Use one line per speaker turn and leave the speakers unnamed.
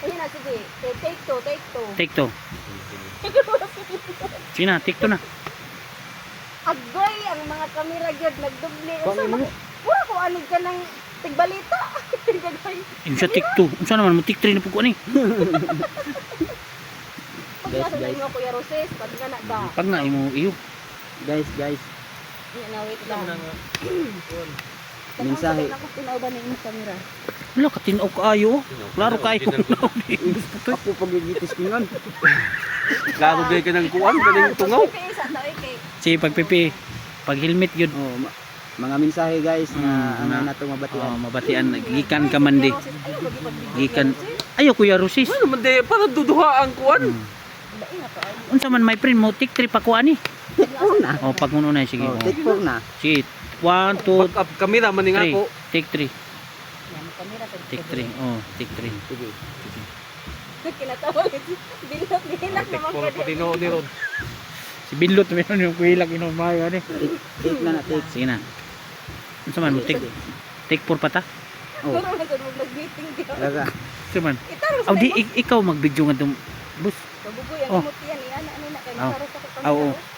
Ayun na, sige. Take two, take two.
Take two. Sige na, take two na.
Agoy, ang mga kamera gyud nagdubli.
Pangin mo.
Wala ko ano ka ng tigbalita. Gagay.
Yung sa take two. Unsa naman mo take three na po ko ni.
Pag
Guys,
nasa
guys.
mo Kuya Roses, pag nga na ba?
Pag nga imo iyo.
Guys.
Yan na, wait lang.
Mensahe.
Ako tinawban ni imong kamera.
Wala ka tinaw kaayo. Klaro kayo.
Ako pagigitis ko nun. Klaro gay ka ng kuwan, galing tungaw.
Sa to, okay.
Sige pagpipi. Pag helmet yun.
Oh, mga mensahe guys na ano na to mabatian.
Mabatian. Gikan ka man di. Gikan. Ayo Kuya Rosis.
Ano man di, parang duduha ang kuwan.
Bain na to.
Unsa man my friend mo take three pa kuha ni.
Una.
Oh pag muno na sige.
Oh,
Oh.
take 4 na.
Sige. 1 2
Back up kamera man nga
3.
po.
Take 3.
Yan, kamera to.
Take 3. Oh, take 3.
Sige.
Kinatawag. Bilot naman
Puro
ka
pati no ni Rod.
Si Bilot meron yung kuhilag inumayo ni.
Take na na, take.
Sige na. Unsa man mo take 4 pa ta?
Oh,
Puro na to mag-meeting di.
talaga.
Unsa man?
Itaro sa
Aw di ikaw mag-video nga dum bus.
Kabugoy ang
Oh.
imot yan. Ano na kay
Oh.
taro sa
Oo.
kamera.